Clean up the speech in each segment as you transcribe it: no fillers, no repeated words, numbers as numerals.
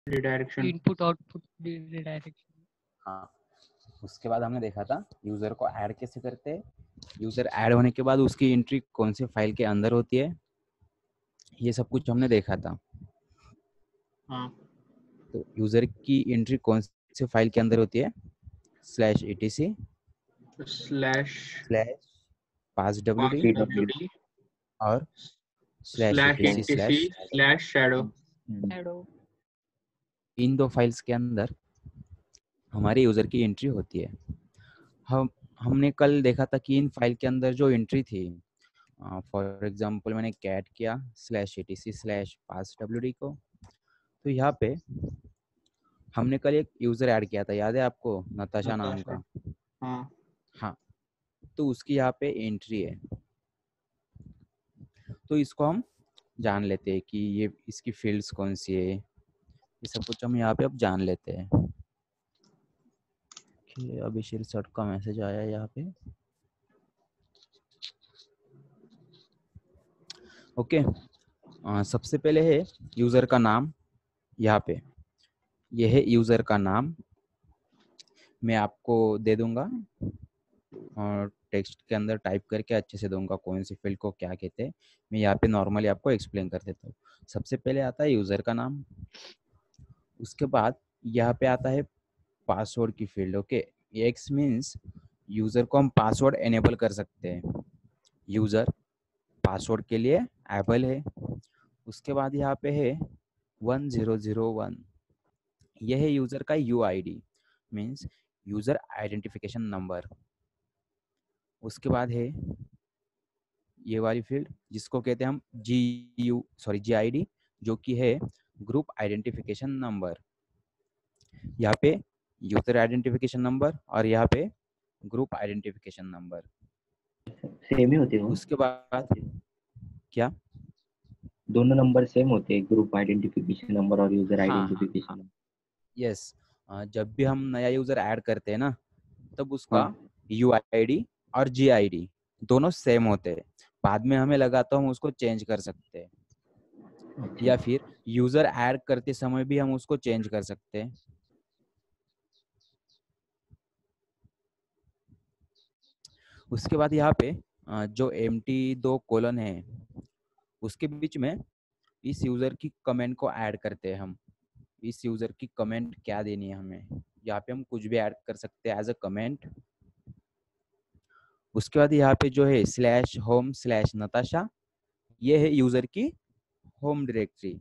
Redirection, input output redirection. हाँ, उसके बाद हमने देखा था यूजर को ऐड कैसे करते हैं। यूजर ऐड होने के बाद उसकी एंट्री कौन से फाइल के अंदर होती है, ये सब कुछ हमने देखा था। हाँ तो यूजर की एंट्री कौन से फाइल के अंदर होती है, /etc स्लैश /passwd pwd और slash /etc slash shadow. Shadow. इन दो फाइल्स के अंदर हमारे यूजर की एंट्री होती है। हमने कल देखा था कि इन फाइल के अंदर जो एंट्री थी, फॉर एग्जांपल मैंने कैट किया /etc/passwd को, तो यहाँ पे हमने कल एक यूजर ऐड किया था, याद है आपको, नताशा नाम का। हाँ हाँ, तो उसकी यहाँ पे एंट्री है। तो इसको हम जान लेते हैं कि ये इसकी फील्ड्स कौन सी है, ये सब कुछ हम यहाँ पे अब जान लेते हैं। अभी शीर्षक का मैसेज आया यहाँ पे। ओके, सबसे पहले है यूजर का नाम। यहाँ पे ये है यूजर का नाम, मैं आपको दे दूंगा और टेक्स्ट के अंदर टाइप करके अच्छे से दूंगा कौन सी फील्ड को क्या कहते हैं। मैं यहाँ पे नॉर्मली आपको एक्सप्लेन कर देता हूँ। सबसे पहले आता है यूजर का नाम, उसके बाद यहाँ पे आता है पासवर्ड की field. Okay, x means user को हम पासवर्ड एनेबल कर सकते हैं, यूजर पासवर्ड के लिए एबल है। उसके बाद यहाँ पे है 1001, यह है यूजर का UID, means user identification number. उसके बाद है ये वाली फील्ड जिसको कहते हैं हम GID, जो कि है ग्रुप आइडेंटिफिकेशन नंबर। यहाँ पे यूजर आइडेंटिफिकेशन नंबर और यहाँ पे ग्रुप आइडेंटिफिकेशन नंबर सेम ही होते हैं। उसके बाद क्या, दोनों नंबर सेम होते हैं, ग्रुप आइडेंटिफिकेशन नंबर और यूजर हाँ आइडेंटिफिकेशन नंबर। यस, जब भी हम नया यूजर ऐड करते हैं ना, तब उसका हाँ। UID और GID दोनों सेम होते हैं। बाद में हमें लगा तो हम उसको चेंज कर सकते हैं, अच्छा। या फिर यूजर ऐड करते समय भी हम उसको चेंज कर सकते हैं। उसके बाद यहाँ पे जो empty 2 कोलन है, उसके बीच में इस यूजर की कमेंट को ऐड करते हैं हम। इस यूजर की कमेंट क्या देनी है हमें, यहाँ पे हम कुछ भी ऐड कर सकते हैं एज अ कमेंट। उसके बाद यहाँ पे जो है /home/natasha, ये है यूजर की होम डायरेक्टरी।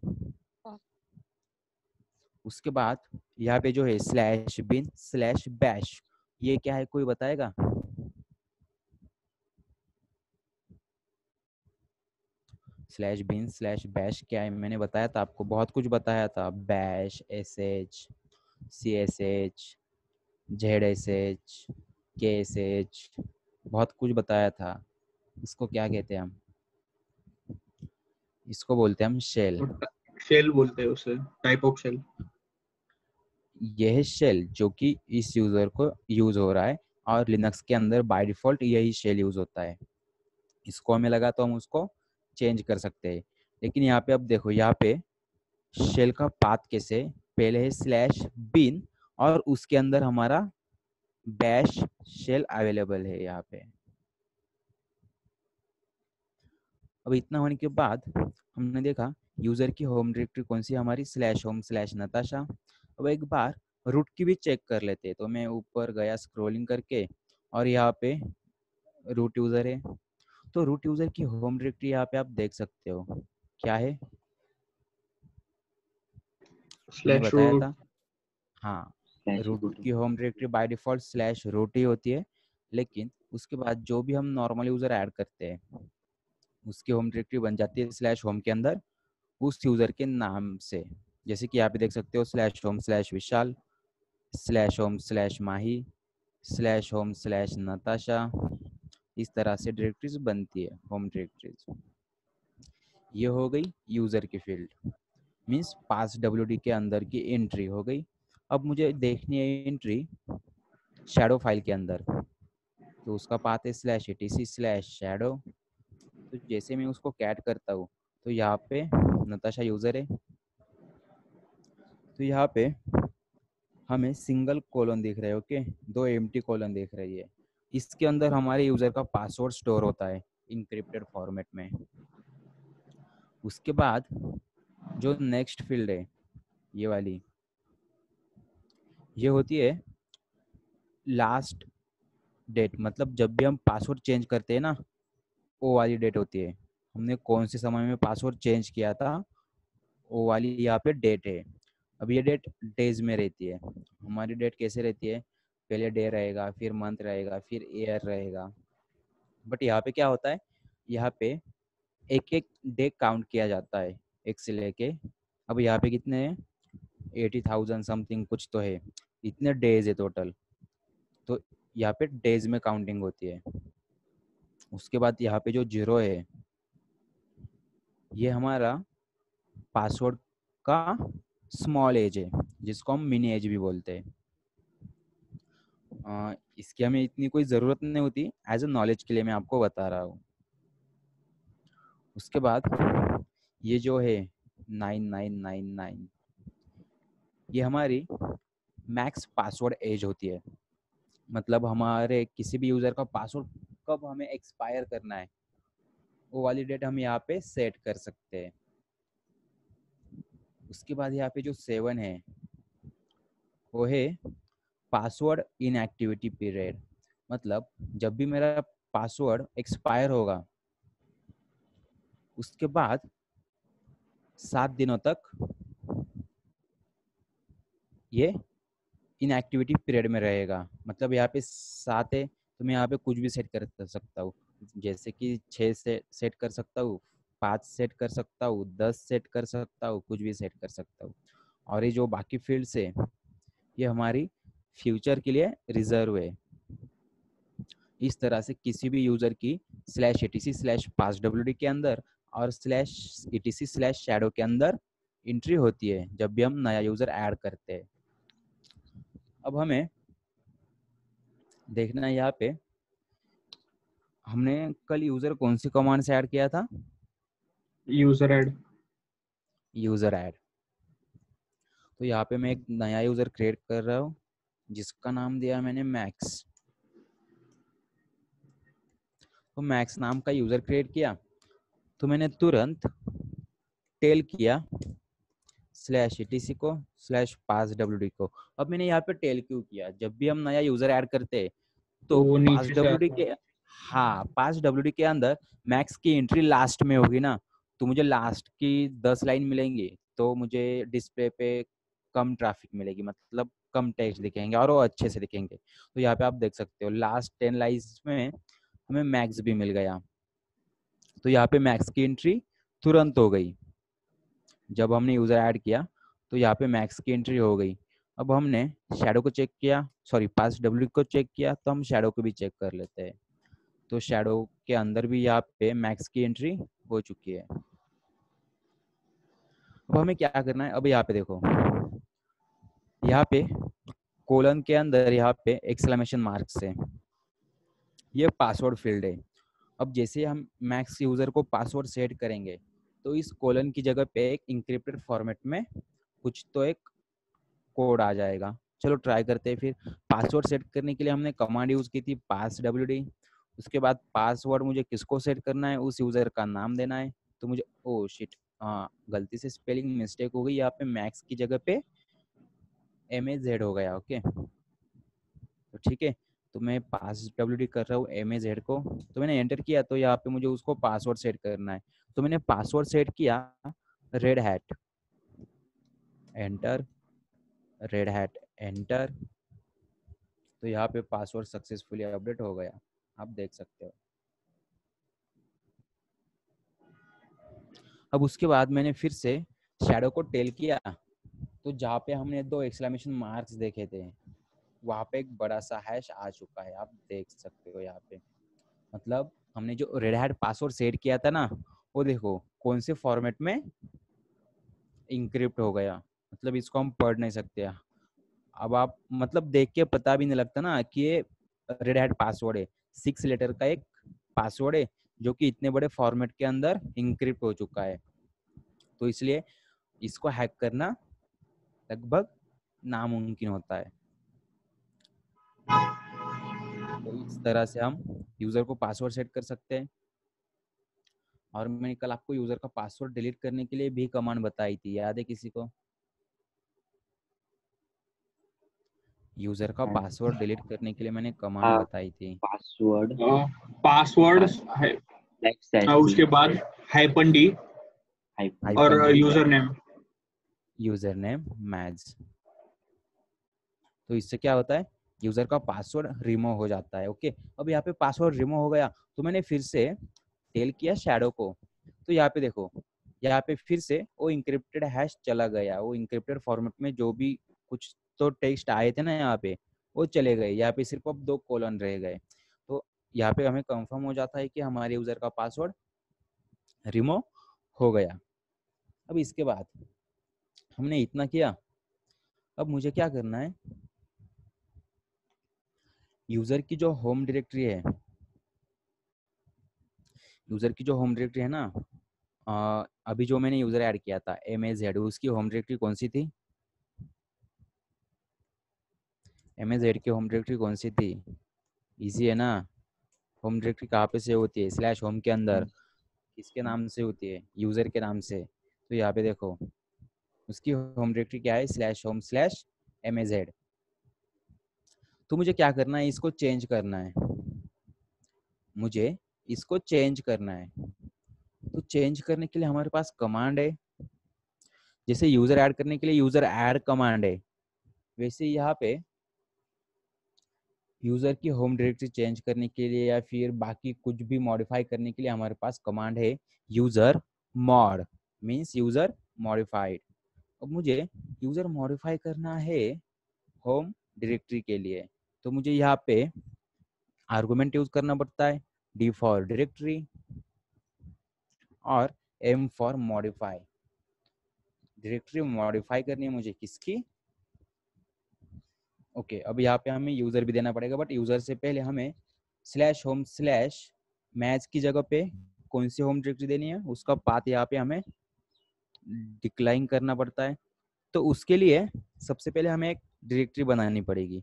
उसके बाद यहाँ पे जो है /bin/bash, ये क्या है, कोई बताएगा? /bin/bash क्या है? मैंने बताया था आपको, बहुत कुछ बताया था, bash, sh, csh, zsh, ksh, बहुत कुछ बताया था। इसको क्या कहते हैं हम? इसको बोलते हैं हम शेल। शेल बोलते हैं उसे, टाइप ऑफ शेल। यह शेल जो कि इस यूजर को यूज हो रहा है, और लिनक्स के अंदर बाय डिफॉल्ट यही शेल यूज होता है। इसको हमें लगा तो हम उसको चेंज कर सकते हैं। लेकिन यहाँ पे अब देखो, यहाँ पे शेल का पाथ कैसे, पहले है /bin और उसके अंदर हमारा बैश शेल अवेलेबल है यहाँ पे। अब इतना होने के बाद हमने देखा यूजर की होम डायरेक्टरी कौन सी, हमारी /home/natasha। अब एक बार रूट की भी चेक कर लेते हैं। तो मैं ऊपर गया स्क्रॉलिंग करके, और यहाँ पे रूट यूजर है। तो रूट यूजर की होम डायरेक्टरी यहाँ पे आप देख सकते हो, क्या है, मैंने बताया /root। था। हाँ, रूट /root। की home directory by default /root ही होती है। लेकिन उसके बाद जो भी हम नॉर्मल यूजर ऐड करते हैं, उसकी होम डायरेक्टरी बन जाती है /home के अंदर उस यूजर के नाम से। जैसे कि यहाँ पे देख सकते हो /home/विशाल, /home/माही, /home/नताशा, इस तरह से डायरेक्टरीज बनती है, होम डायरेक्टरीज। ये हो गई यूजर की फील्ड, मीन्स passwd के अंदर की एंट्री हो गई। अब मुझे देखनी है एंट्री शैडो फाइल के अंदर, तो उसका पाथ है /etc/shadow। तो जैसे मैं उसको कैट करता हूँ, तो यहाँ पे नताशा यूजर है, तो यहाँ पे हमें सिंगल कॉलन दिख रहा है, ओके, 2 एम्प्टी कॉलन दिख रही है। इसके अंदर हमारे यूजर का पासवर्ड स्टोर होता है इनक्रिप्टेड फॉर्मेट में। उसके बाद जो नेक्स्ट फील्ड है ये वाली, ये होती है लास्ट डेट, मतलब जब भी हम पासवर्ड चेंज करते हैं ना, वो वाली डेट होती है। हमने कौन से समय में पासवर्ड चेंज किया था, वो वाली यहाँ पे डेट है। अब ये डेट डेज में रहती है। हमारी डेट कैसे रहती है, पहले डे रहेगा, फिर मंथ रहेगा, फिर ईयर रहेगा। बट यहाँ पे क्या होता है, यहाँ पे एक एक डे काउंट किया जाता है, एक से लेके। अब यहाँ पे कितने हैं, 80,000 समथिंग कुछ तो है, इतने डेज है टोटल। तो यहाँ पे डेज में काउंटिंग होती है। उसके बाद यहाँ पे जो 0 है, ये हमारा पासवर्ड का स्मॉल एज है, जिसको हम मिनी एज भी बोलते हैं। इसकी हमें इतनी कोई ज़रूरत नहीं होती, एज अ नॉलेज के लिए मैं आपको बता रहा हूँ। उसके बाद ये जो है 9999, ये हमारी मैक्स पासवर्ड एज होती है। मतलब हमारे किसी भी यूज़र का पासवर्ड कब हमें एक्सपायर करना है, वो वाली डेट हम यहाँ पे सेट कर सकते हैं। उसके बाद यहाँ पे जो 7 है, वो है पासवर्ड इनएक्टिविटी पीरियड। मतलब जब भी मेरा पासवर्ड एक्सपायर होगा, उसके बाद 7 दिनों तक ये इनएक्टिविटी पीरियड में रहेगा। मतलब यहाँ पे 7 है तो मैं यहाँ पे कुछ भी सेट कर सकता हूँ, जैसे कि 6 से सेट कर सकता हूँ, 5 सेट कर सकता हूँ, 10 सेट कर सकता हूँ, कुछ भी सेट कर सकता हूँ। और ये जो बाकी फील्ड्स है, ये हमारी फ्यूचर के लिए रिजर्व है। इस तरह से किसी भी यूजर की /etc/passwd के अंदर और /etc/shadow के अंदर एंट्री होती है जब भी हम नया यूजर ऐड करते हैं। अब हमें देखना है यहाँ पे हमने कल यूजर कौन सी कमांड से ऐड किया था, यूजर ऐड। User add. तो यहाँ पे मैं एक नया यूजर क्रिएट कर रहा हूँ, जिसका नाम दिया मैंने मैक्स। तो मैक्स नाम का यूजर क्रिएट किया, तो मैंने तुरंत टेल किया /etc को /passwd को। अब मैंने यहाँ पे टेल क्यों किया, जब भी हम नया यूजर ऐड करते हैं तो वो नीचे से passwd आता के, है। हाँ, passwd के अंदर मैक्स की एंट्री लास्ट में होगी ना, तो मुझे लास्ट की 10 लाइन मिलेंगी, तो मुझे डिस्प्ले पे कम ट्रैफिक मिलेगी, मतलब कम टेक्स्ट दिखेंगे और वो अच्छे से दिखेंगे। तो यहाँ पे आप देख सकते हो लास्ट 10 लाइन्स में हमें मैक्स भी मिल गया। तो यहाँ पे मैक्स की एंट्री तुरंत हो गई जब हमने यूजर ऐड किया, तो यहाँ पे मैक्स की एंट्री हो गई। अब हमने शैडो को चेक किया, सॉरी passwd को चेक किया, तो हम शैडो को भी चेक कर लेते हैं। तो शैडो के अंदर भी यहाँ पे मैक्स की एंट्री हो चुकी है। अब हमें क्या करना है, अब यहाँ पे देखो, यहाँ पे कोलन के अंदर यहाँ पे एक्सक्लेमेशन मार्क्स है, ये पासवर्ड फील्ड है। अब जैसे हम मैक्स यूजर को पासवर्ड सेट करेंगे, तो इस कोलन की जगह पे एक इंक्रिप्टेड फॉर्मेट में कुछ तो एक कोड आ जाएगा। चलो ट्राई करते हैं फिर। पासवर्ड सेट करने के लिए हमने कमांड यूज की थी passwd। उसके बाद पासवर्ड मुझे किसको सेट करना है, उस यूजर का नाम देना है। तो मुझे ओ शिट, हाँ गलती से स्पेलिंग मिस्टेक हो गई, यहाँ पे मैक्स की जगह पे MAZ हो गया, ओके। तो ठीक है, तो मैं passwd कर रहा हूँ MAZ को। तो मैंने एंटर किया, तो यहाँ पे मुझे उसको पासवर्ड सेट करना है। तो मैंने पासवर्ड सेट किया red hat, enter, red hat, enter. तो यहाँ पे पासवर्ड सक्सेसफुली अपडेट हो गया, आप देख सकते हो। अब उसके बाद मैंने फिर से शैडो को टेल किया, तो जहाँ पे हमने 2 एक्सक्लेमेशन मार्क्स देखे थे, वहाँ पे एक बड़ा सा हैश आ चुका है, आप देख सकते हो यहाँ पे। मतलब हमने जो रेड हैट पासवर्ड सेट किया था ना, वो देखो कौन से फॉर्मेट में इंक्रिप्ट हो गया। मतलब इसको हम पढ़ नहीं सकते। अब आप मतलब देख के पता भी नहीं लगता ना कि ये रेड हैट पासवर्ड है। 6 लेटर का एक पासवर्ड है जो कि इतने बड़े फॉर्मेट के अंदर इंक्रिप्ट हो चुका है। तो इसलिए इसको हैक करना लगभग नामुमकिन होता है। तो इस तरह से हम यूजर को पासवर्ड सेट कर सकते हैं। और मैंने कल आपको यूजर का पासवर्ड डिलीट करने के लिए भी कमांड बताई थी, याद है किसी को? यूजर का पासवर्ड डिलीट करने के लिए मैंने कमांड बताई थी। पासवर्ड पासवर्ड है, उसके बाद हाइपन डी और यूजर नेम मैच। तो इससे क्या होता है, यूजर का पासवर्ड रिमूव हो जाता है। ओके, अब यहाँ पे पासवर्ड रिमूव हो गया तो मैंने फिर से टेल किया शैडो को, तो यहाँ पे देखो, यहाँ पे फिर से वो इंक्रिप्टेड हैश चला गया। वो इंक्रिप्टेड फॉर्मेट में जो भी कुछ तो टेक्स्ट आए थे ना यहाँ पे, वो चले गए। यहाँ पे सिर्फ अब 2 कॉलन रह गए। तो यहाँ पे हमें कंफर्म हो जाता है कि हमारे यूजर का पासवर्ड रिमूव हो गया। अब इसके बाद हमने इतना किया, अब मुझे क्या करना है, यूजर की जो होम डायरेक्टरी है, ना, अभी जो मैंने यूजर ऐड किया था MAZ, उसकी होम डायरेक्टरी कौन सी थी? MAZ की होम डायरेक्टरी कौन सी थी? इजी है ना। होम डायरेक्टरी कहाँ पे से होती है? स्लैश होम के अंदर किसके नाम से होती है? यूजर के नाम से। तो यहाँ पे देखो, उसकी होम डायरेक्टरी क्या है? Slash home slash MAZ। तो मुझे क्या करना है, इसको चेंज करना है। मुझे इसको चेंज करना है। तो चेंज करने के लिए हमारे पास कमांड है। जैसे यूजर ऐड करने के लिए यूजर ऐड कमांड है, वैसे यहाँ पे यूजर की होम डायरेक्टरी चेंज करने के लिए या फिर बाकी कुछ भी मॉडिफाई करने के लिए हमारे पास कमांड है user mod, means user modified. अब मुझे यूजर मॉडिफाई करना है होम डायरेक्टरी के लिए, तो मुझे यहाँ पे आर्गुमेंट यूज करना पड़ता है, D फॉर डायरेक्टरी और M for modify. Directory modify करनी है मुझे किसकी? ओके, अब यहाँ पे हमें यूजर भी देना पड़ेगा, बट यूजर से पहले हमें स्लैश होम स्लैश मैच की जगह पे कौन सी होम डायरेक्टरी देनी है, उसका पाथ यहाँ पे हमें डिक्लाइन करना पड़ता है। तो उसके लिए सबसे पहले हमें एक डायरेक्टरी बनानी पड़ेगी।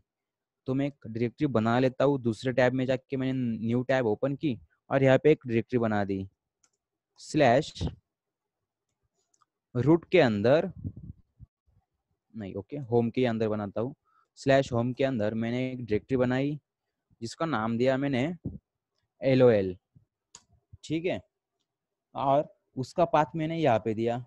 तो मैं एक डायरेक्टरी बना लेता हूँ। दूसरे टैब में जाके मैंने न्यू टैब ओपन की और यहाँ पे एक डायरेक्टरी बना दी। स्लैश रूट के अंदर नहीं, ओके, होम के अंदर बनाता हूँ। स्लैश होम के अंदर मैंने एक डायरेक्टरी बनाई जिसका नाम दिया मैंने LOL, ठीक है। और उसका पाथ मैंने यहाँ पे दिया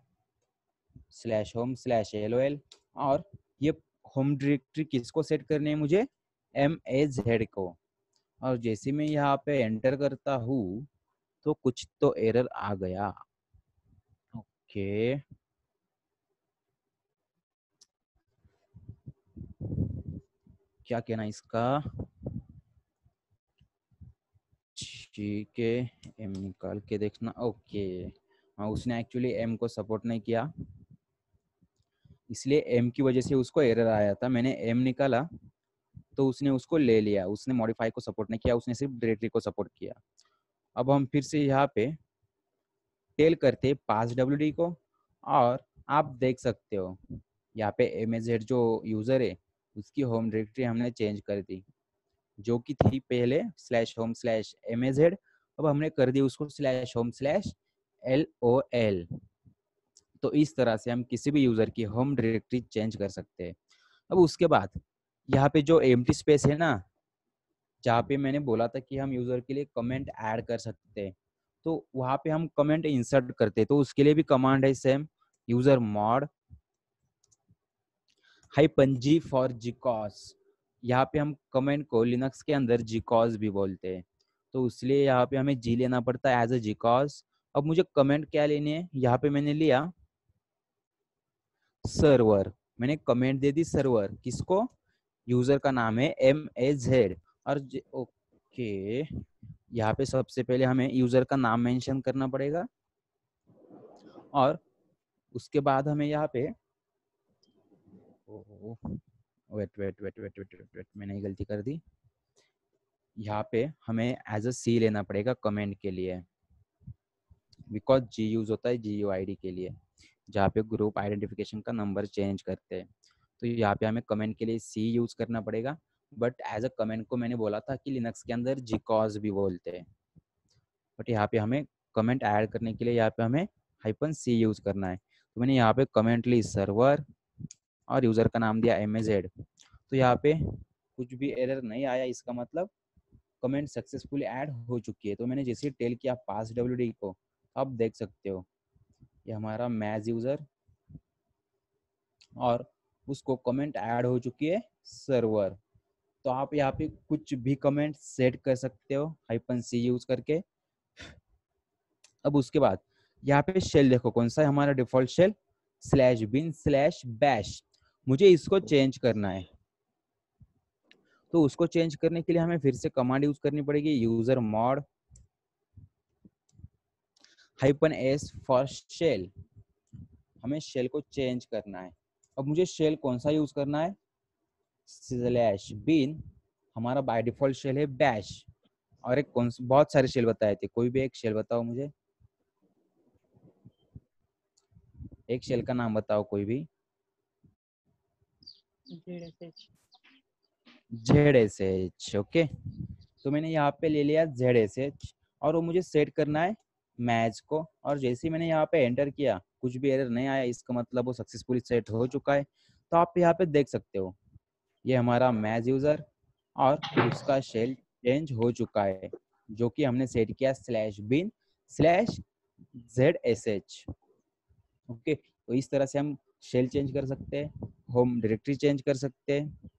स्लैश होम स्लैश LOL। और ये होम डायरेक्टरी किसको सेट करनी है मुझे? MAZ को। और जैसे मैं यहाँ पे एंटर करता हूँ तो कुछ तो एरर आ गया। ओके, क्या कहना इसका? ठीक है, M निकाल के देखना। ओके, हाँ, उसने एक्चुअली M को सपोर्ट नहीं किया, इसलिए M की वजह से उसको एरर आया था। मैंने M निकाला तो उसने उसको ले लिया। उसने मॉडिफाई को सपोर्ट नहीं किया, उसने सिर्फ डायरेक्टरी को सपोर्ट किया। अब हम फिर से यहाँ पे टेल करते पास WD को, और आप देख सकते हो यहाँ पे MAZ जो यूजर है उसकी होम डायरेक्टरी हमने चेंज कर दी, जो कि थी पहले स्लैश होम स्लैश MAZ, अब हमने कर दी उसको स्लैश होम स्लैश LOL। तो इस तरह से हम किसी भी यूजर की होम डायरेक्टरी चेंज कर सकते हैं। अब उसके बाद यहाँ पे जो एम्प्टी स्पेस है ना, जहाँ पे मैंने बोला था कि हम यूजर के लिए कमेंट ऐड कर सकते हैं, तो वहाँ पे हम कमेंट इंसर्ट करते हैं। तो उसके लिए भी कमांड है same, user mod -G for GCOS। यहाँ पे हम कमेंट को लिनक्स के अंदर GCOS भी बोलते हैं, तो इसलिए यहाँ पे हमें G लेना पड़ता है एज अ GCOS। अब मुझे कमेंट क्या लेनी है, यहाँ पे मैंने लिया सर्वर। मैंने कमेंट दे दी सर्वर, किसको? यूजर का नाम है MAZ। और ओके, यहाँ पे सबसे पहले हमें यूजर का नाम मेंशन करना पड़ेगा, और उसके बाद हमें यहाँ पे वेट, मैंने गलती कर दी। यहाँ पे हमें एज अ C लेना पड़ेगा कमेंट के लिए, बिकॉज G यूज होता है GUID के लिए, जहाँ पे ग्रुप आइडेंटिफिकेशन का नंबर चेंज करते हैं। तो यहाँ पे हमें कमेंट के लिए सी यूज करना पड़ेगा, बट एज अ कमेंट को मैंने बोला था कि लिनक्स के अंदर जीकॉज भी बोलते हैं, बट यहाँ पे हमें कमेंट ऐड करने के लिए यहाँ पे हमें -c यूज करना है। तो मैंने यहाँ पे कमेंट ली सर्वर और यूजर का नाम दिया MAZ। तो यहाँ पे कुछ भी एरर नहीं आया, इसका मतलब कमेंट सक्सेसफुली ऐड हो चुकी है। तो मैंने जैसे ही टेल किया पास WD को, आप देख सकते हो ये हमारा मैज यूजर और उसको कमेंट ऐड हो चुकी है सर्वर। तो आप यहाँ पे कुछ भी कमेंट सेट कर सकते हो -c यूज करके। अब उसके बाद यहाँ पे शेल देखो कौन सा है हमारा डिफॉल्ट शेल, /bin/bash। मुझे इसको चेंज करना है, तो उसको चेंज करने के लिए हमें फिर से कमांड यूज करनी पड़ेगी, user mod -s for shell. हमें शेल को चेंज करना है। अब मुझे शेल कौन सा यूज करना है, /bin। हमारा बाय डिफॉल्ट शेल है बैश, और एक कौन बहुत सारे शेल बताए थे, कोई भी एक शेल बताओ मुझे, एक शेल का नाम बताओ कोई भी। ZSH। ओके, तो मैंने यहाँ पे ले लिया ZSH और वो मुझे सेट करना है मैच को। और जैसे ही मैंने यहाँ पे एंटर किया कुछ भी एरर नहीं आया, इसका मतलब वो सक्सेसफुली सेट हो चुका है। तो आप यहाँ पे देख सकते हो ये हमारा मैच यूजर और उसका शेल चेंज हो चुका है, जो कि हमने सेट किया /bin/ZSH। ओके, तो इस तरह से हम शेल चेंज कर सकते हैं, होम डायरेक्टरी चेंज कर सकते हैं,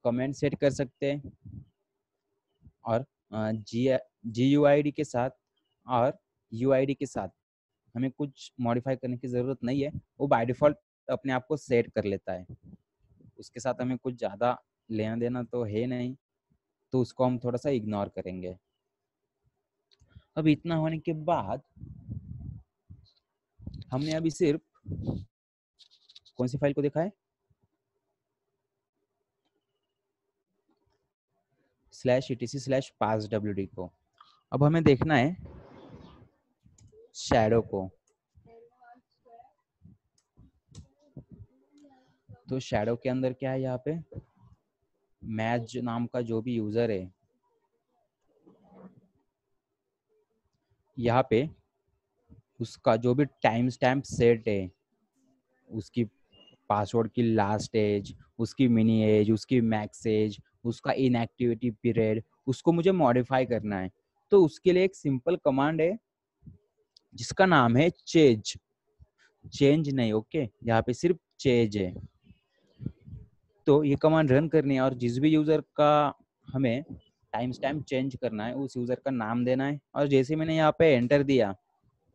कमेंट सेट कर सकते हैं, और GUID के साथ और UID के साथ हमें कुछ मॉडिफाई करने की ज़रूरत नहीं है, वो बाय डिफ़ॉल्ट अपने आप को सेट कर लेता है। उसके साथ हमें कुछ ज़्यादा लेना देना तो है नहीं, तो उसको हम थोड़ा सा इग्नोर करेंगे। अब इतना होने के बाद हमने अभी सिर्फ कौन सी फाइल को देखा है, /etc/passwd को। अब हमें देखना है शैडो को। तो शैडो के अंदर क्या है, यहाँ पे मैच नाम का जो भी यूजर है, यहाँ पे उसका जो भी टाइम स्टैम्प सेट है, उसकी पासवर्ड की लास्ट एज, उसकी मिनी एज, उसकी मैक्स एज, उसका इनएक्टिविटी पीरियड, उसको मुझे मॉडिफाई करना है। तो उसके लिए एक सिंपल कमांड है जिसका नाम है चेंज नहीं, ओके, यहाँ पे सिर्फ चेंज है। तो ये कमांड रन करनी है और जिस भी यूजर का हमें टाइम स्टैम्प चेंज करना है उस यूजर का नाम देना है। और जैसे मैंने यहाँ पे एंटर दिया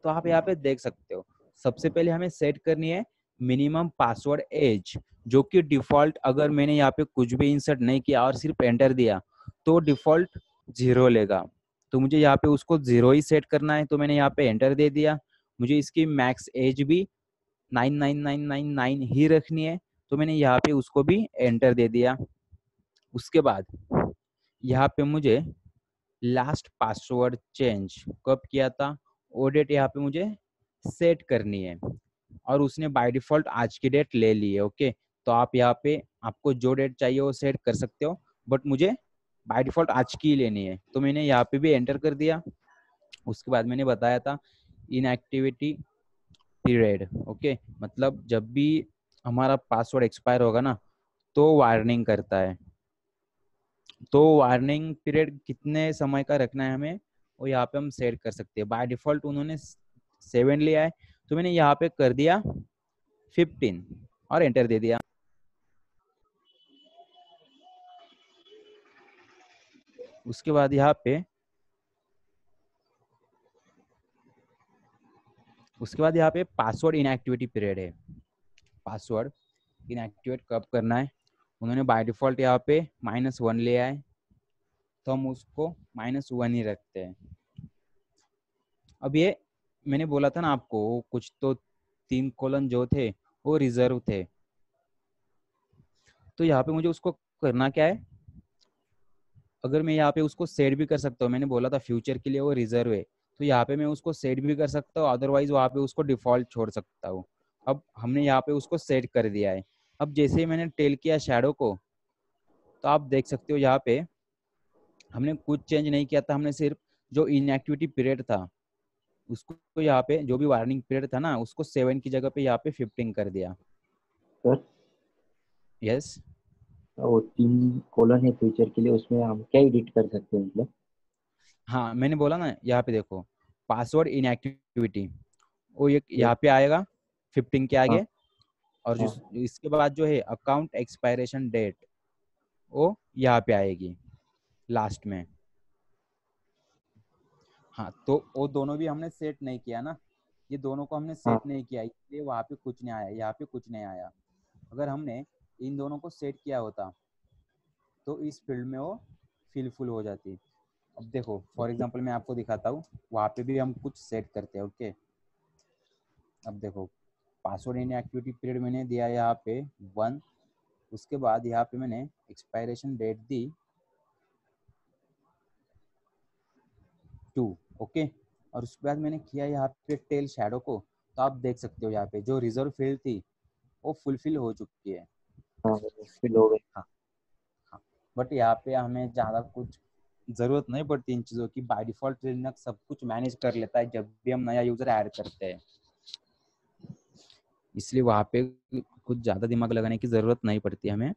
तो आप यहाँ पे देख सकते हो सबसे पहले हमें सेट करनी है मिनिमम पासवर्ड एज, जो कि डिफॉल्ट, अगर मैंने यहाँ पे कुछ भी इंसर्ट नहीं किया और सिर्फ एंटर दिया तो डिफॉल्ट 0 लेगा। तो मुझे यहाँ पे उसको 0 ही सेट करना है, तो मैंने यहाँ पे एंटर दे दिया। मुझे इसकी मैक्स एज भी 99999 ही रखनी है, तो मैंने यहाँ पे उसको भी एंटर दे दिया। उसके बाद यहाँ पे मुझे लास्ट पासवर्ड चेंज कब किया था वो डेट यहाँ पे मुझे सेट करनी है, और उसने बाय डिफॉल्ट आज की डेट ले ली है। ओके, तो आप यहाँ पे आपको जो डेट चाहिए वो सेट कर सकते हो, बट मुझे बाय डिफॉल्ट आज की लेनी है, तो मैंने यहाँ पे भी एंटर कर दिया। उसके बाद मैंने बताया था इनएक्टिविटी पीरियड, ओके, मतलब जब भी हमारा पासवर्ड एक्सपायर होगा ना तो वार्निंग करता है। तो वार्निंग पीरियड कितने समय का रखना है हमें वो यहाँ पे हम सेट कर सकते हैं। बाय डिफॉल्ट उन्होंने 7 लिया है, तो मैंने यहाँ पे कर दिया 15 और एंटर दे दिया। उसके बाद यहाँ पे पासवर्ड इनएक्टिविटी पीरियड है। पासवर्ड इनएक्टिवेट कब करना है, उन्होंने बाय डिफॉल्ट यहाँ पे -1 लिया है, तो हम उसको -1 ही रखते हैं। अब ये मैंने बोला था ना आपको कुछ तो 3 कॉलन जो थे वो रिजर्व थे, तो यहाँ पे मुझे उसको करना क्या है, अगर मैं यहाँ पे उसको सेट भी कर सकता हूँ, मैंने बोला था फ्यूचर के लिए वो रिजर्व है, तो यहाँ पे मैं उसको सेट भी कर सकता हूँ, अदरवाइज वहाँ पे उसको डिफॉल्ट छोड़ सकता हूँ। अब हमने यहाँ पे उसको सेट कर दिया है, अब जैसे ही मैंने टेल किया शैडो को, तो आप देख सकते हो यहाँ पे हमने कुछ चेंज नहीं किया था, हमने सिर्फ जो इनएक्टिविटी पीरियड था उसको यहाँ पे, जो भी वार्निंग पीरियड था ना, उसको 7 की जगह पे यहाँ पे 15 कर दिया। सर यस, वो 3 कॉलन है फ्यूचर के लिए, उसमें हम क्या एडिट कर सकते हैं मतलब? हाँ मैंने बोला ना, यहाँ पे देखो पासवर्ड इनएक्टिविटी, वो ये यहाँ पे आएगा 15 के आगे। हाँ और जो हाँ इसके बाद जो है अकाउंट एक्सपायरेशन डेट, वो यहाँ पे आएगी लास्ट में। हाँ तो वो दोनों भी हमने सेट नहीं किया ना, ये दोनों को हमने हाँ सेट नहीं किया, इसलिए वहाँ पे कुछ नहीं आया, यहाँ पे कुछ नहीं आया। अगर हमने इन दोनों को सेट किया होता तो इस फील्ड में वो फिलफुल हो जाती। अब देखो फॉर एग्जांपल मैं आपको दिखाता हूँ, वहाँ पे भी हम कुछ सेट करते हैं। ओके, अब देखो पासवर्ड इन एक्टिविटी पीरियड मैंने दिया यहाँ पे 1, उसके बाद यहाँ पे मैंने एक्सपायरेशन डेट दी 2। ओके, और उसके बाद मैंने किया यहाँ पे टेल शैडो को, तो आप देख सकते हो यहाँ पे जो रिजर्व फील्ड थी वो फुलफिल हो चुकी है। हाँ फिल हो गए। हाँ हाँ, बट यहाँ पे हमें ज़्यादा कुछ ज़रूरत नहीं पड़ती इन चीज़ों की, बाय डिफॉल्ट लिनक्स सब कुछ मैनेज कर लेता है जब भी हम नया यूज़र ऐड करते हैं, इसलिए वहाँ पे कुछ ज़्यादा दिमाग लगाने की ज़रूरत नहीं पड़ती हमें।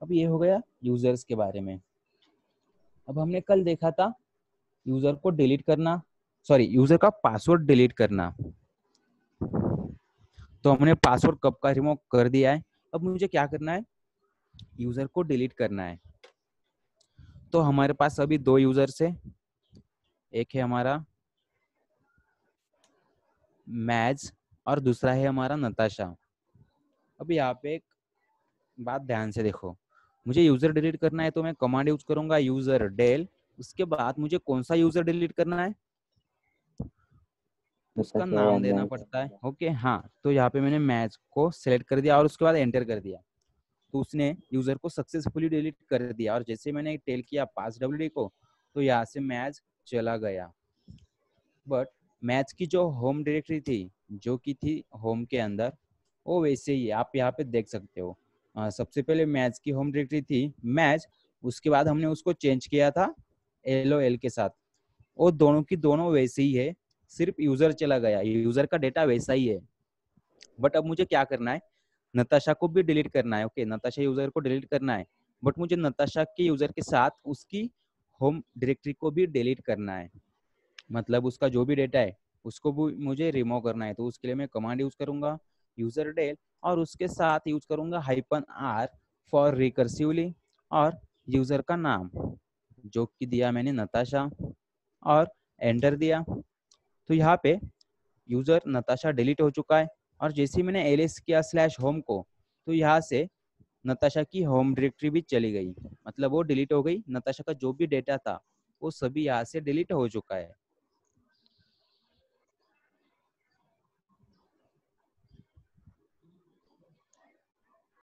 अब ये हो गया यूज़र्स के बारे में। अब हमने कल देखा था यूज़र को डिलीट करना, सॉरी यूज़र का पासवर्ड डिलीट करना, तो हमने पासवर्ड कब का रिमूव कर दिया है। अब मुझे क्या करना है, यूज़र को डिलीट करना है। तो हमारे पास अभी 2 यूज़र्स है, एक है हमारा मैज और दूसरा है हमारा नताशा। अब यहाँ पे एक बात ध्यान से देखो, मुझे यूजर डिलीट करना है तो मैं कमांड यूज करूंगा यूजर डेल, उसके बाद मुझे कौन सा यूजर डिलीट करना है उसका नाम देना पड़ता है। ओके हाँ, तो यहाँ पे मैंने मैच को सिलेक्ट कर दिया और उसके बाद एंटर कर दिया, तो उसने यूजर को सक्सेसफुली डिलीट कर दिया। और जैसे मैंने टेल किया पास WD को, तो यहाँ से मैच चला गया। बट मैच की जो होम डायरेक्टरी थी, जो की थी होम के अंदर, वो वैसे ही आप यहाँ पे देख सकते हो। सबसे पहले मैच की होम डायरेक्टरी थी मैच, उसके बाद हमने उसको चेंज किया था LOL के साथ, वो दोनों की दोनों वैसे ही है, सिर्फ यूजर चला गया, यूजर का डेटा वैसा ही है। बट अब मुझे क्या करना है, नताशा को भी डिलीट करना है। ओके, नताशा यूजर को डिलीट करना है, बट मुझे नताशा के यूजर के साथ उसकी होम डायरेक्टरी को भी डिलीट करना है, मतलब उसका जो भी डेटा है उसको भी मुझे रिमूव करना है। तो उसके लिए मैं कमांड यूज करूंगा यूजर डेल, और उसके साथ यूज करूंगा -r फॉर रिकर्सिवली, और यूजर का नाम जो कि दिया मैंने नताशा, और एंटर दिया। तो यहाँ पे यूजर नताशा डिलीट हो चुका है। और जैसे ही मैंने ls किया /home को, तो यहाँ से नताशा की होम डायरेक्टरी भी चली गई, मतलब वो डिलीट हो गई, नताशा का जो भी डेटा था वो सभी यहाँ से डिलीट हो चुका है।